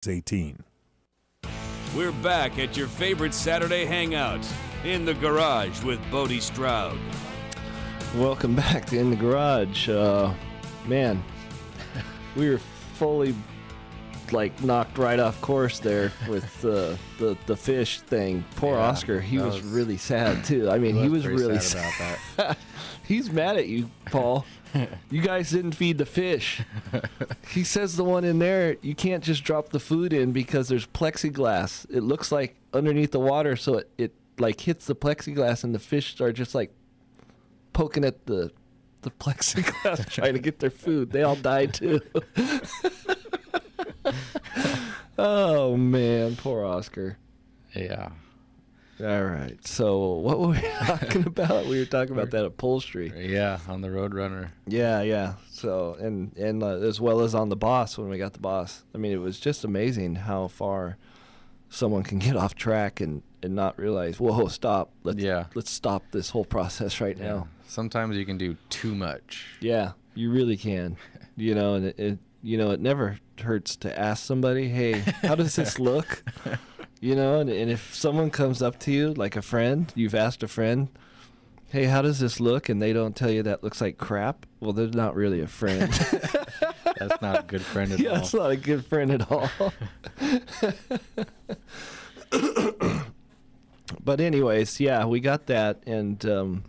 18. We're back at your favorite Saturday hangout, In the Garage with Bodie Stroud. Welcome back to In the Garage. Man, we were fully knocked right off course there with the fish thing. Poor Oscar, he was really sad too. I mean, he was really sad about that. He's mad at you, Paul. You guys didn't feed the fish. He says the one in there, you can't just drop the food in because there's plexiglass. It looks like underneath the water, so it hits the plexiglass and the fish are just poking at the plexiglass trying to get their food. They all died too. Oh man, poor Oscar. Yeah. All right. So what were we talking about? We were talking about that upholstery. Yeah, on the Roadrunner. Yeah. So and as well as on the Boss when we got the Boss. I mean, it was just amazing how far someone can get off track and not realize, whoa, stop. Let's stop this whole process right now. Sometimes you can do too much. Yeah, you really can. And it never hurts to ask somebody, hey, how does this look? And if someone comes up to you, like a friend, you've asked a friend, hey, how does this look? And they don't tell you that looks like crap. Well, they're not really a friend. That's not a good friend at all. Yeah, that's not a good friend at all. But anyways, yeah, we got that. And, the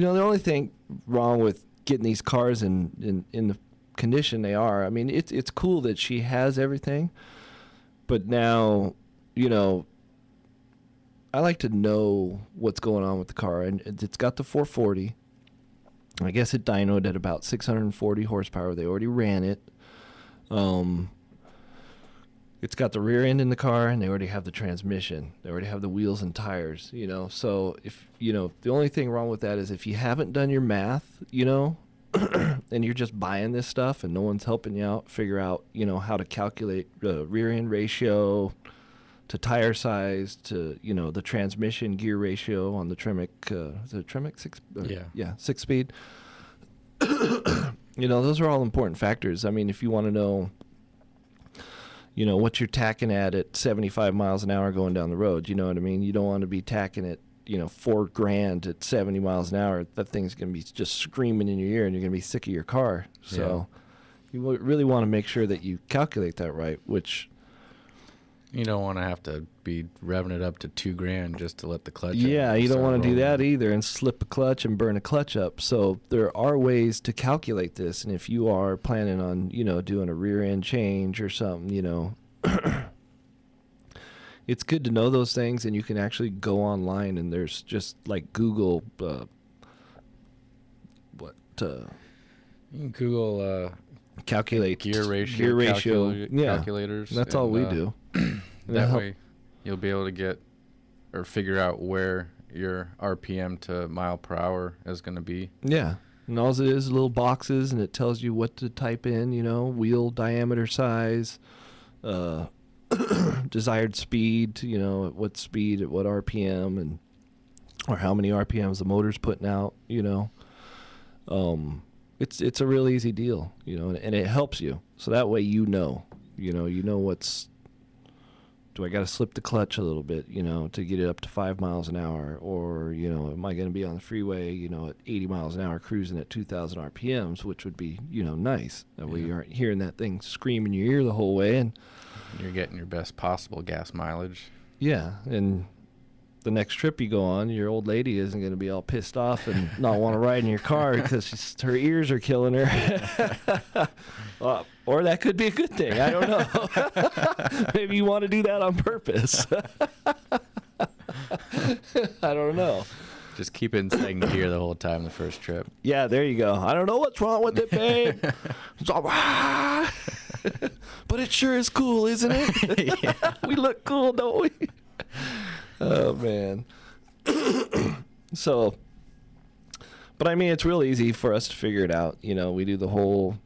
only thing wrong with getting these cars in the condition they are, I mean, it's cool that she has everything. But now, I like to know what's going on with the car. And it's got the 440. I guess it dynoed at about 640 horsepower. They already ran it. It's got the rear end in the car, and they already have the transmission. They already have the wheels and tires, So if, the only thing wrong with that is if you haven't done your math, and you're just buying this stuff and no one's helping you out, figure out, how to calculate rear end ratio to tire size to, the transmission gear ratio on the Tremec, is it a Tremec 6? Yeah, 6-speed. Those are all important factors. I mean, if you want to know, what you're tacking at 75 miles an hour going down the road, you know what I mean? You don't want to be tacking it, $4,000 at 70 miles an hour. That thing's going to be just screaming in your ear and you're going to be sick of your car. So you really want to make sure that you calculate that right, which... You don't want to have to be revving it up to $2,000 just to let the clutch Yeah, you don't want to do that either and slip a clutch and burn a clutch up. So there are ways to calculate this. And if you are planning on, doing a rear end change or something, it's good to know those things, and you can actually go online and there's just Google, you can Google calculate gear ratio calculators. That's all we do. That way you'll be able to get or figure out where your RPM to mile per hour is going to be. Yeah. And all it is little boxes, and it tells you what to type in, wheel diameter size, desired speed, at what speed, at what RPM, and or how many RPMs the motor's putting out, It's a real easy deal, and it helps you. So that way you know what's, do I got to slip the clutch a little bit, to get it up to 5 miles an hour, or, am I going to be on the freeway, at 80 miles an hour cruising at 2,000 RPMs, which would be, nice. That way you aren't hearing that thing scream in your ear the whole way. And you're getting your best possible gas mileage. Yeah, and the next trip you go on, your old lady isn't going to be all pissed off and not want to ride in your car because her ears are killing her. Or that could be a good thing. I don't know. Maybe you want to do that on purpose. I don't know. Just keep it in second gear the whole time the first trip. Yeah, there you go. I don't know what's wrong with it, babe. It's all, but it sure is cool, isn't it? Yeah. We look cool, don't we? Oh, man. So, but I mean, it's real easy for us to figure it out. We do the whole,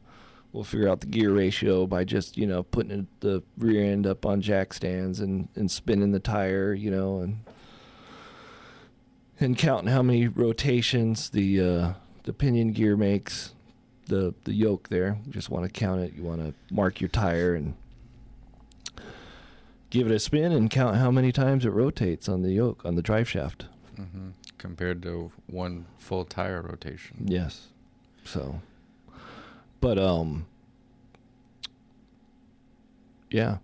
we'll figure out the gear ratio by just, putting the rear end up on jack stands and spinning the tire, and counting how many rotations the pinion gear makes, the yoke there. You just want to count it. You want to mark your tire, and give it a spin and count how many times it rotates on the yoke, on the drive shaft. Mm-hmm. Compared to one full tire rotation. Yes. So, but, yeah.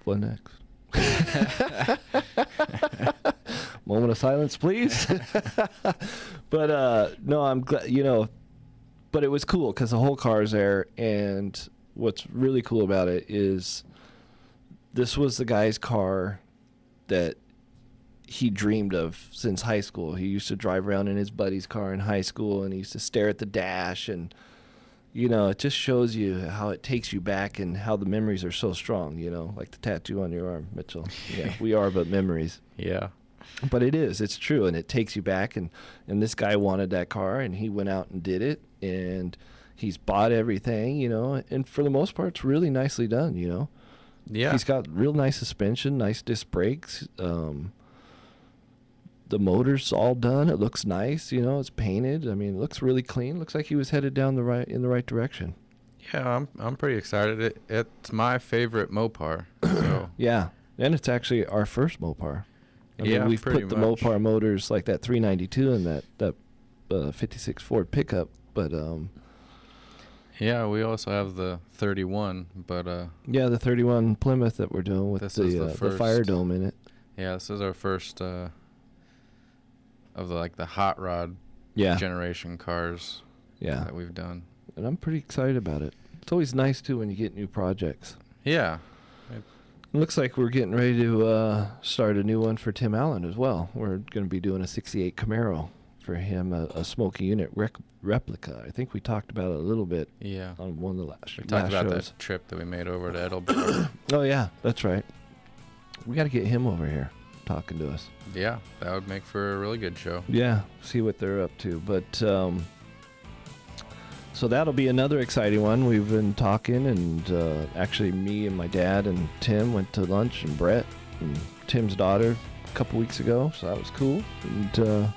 What next? Moment of silence, please. But no, I'm glad, you know, but it was cool because the whole car's there, and what's really cool about it is this was the guy's car that he dreamed of since high school. He used to drive around in his buddy's car in high school, and he used to stare at the dash, and you know, it just shows you how it takes you back and how the memories are so strong, you know, like the tattoo on your arm, Mitchell. Yeah, we are but memories. Yeah. But it's true, and it takes you back, and this guy wanted that car, and he went out and did it, and he's bought everything, you know, and for the most part, it's really nicely done, you know. Yeah. He's got real nice suspension, nice disc brakes, the motor's all done. It looks nice, you know. It's painted. I mean, it looks really clean. Looks like he was headed down in the right direction. Yeah, I'm pretty excited. It's my favorite Mopar. So. Yeah, and it's actually our first Mopar. I mean, we've put the Mopar motors like that 392 in that 56 Ford pickup, but yeah, we also have the 31, but yeah, the 31 Plymouth that we're doing with the Fire Dome in it. Yeah, this is our first of the hot rod generation cars that we've done. And I'm pretty excited about it. It's always nice, too, when you get new projects. Yeah. It looks like we're getting ready to start a new one for Tim Allen as well. We're going to be doing a 68 Camaro for him, a smoky unit replica. I think we talked about it a little bit on one of the last shows. We talked about that trip that we made over to Edelbrook. Oh, yeah, that's right. We got to get him over here talking to us. Yeah, that would make for a really good show. Yeah, see what they're up to. But so that'll be another exciting one. We've been talking, and actually me and my dad and Tim went to lunch, and Brett and Tim's daughter a couple weeks ago, so that was cool. And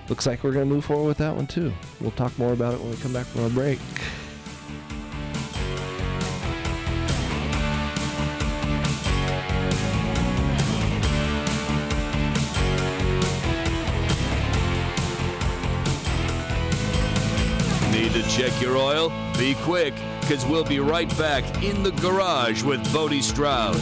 looks like we're going to move forward with that one too. We'll talk more about it when we come back from our break. Need to check your oil? Be quick, because we'll be right back in the garage with Bodie Stroud.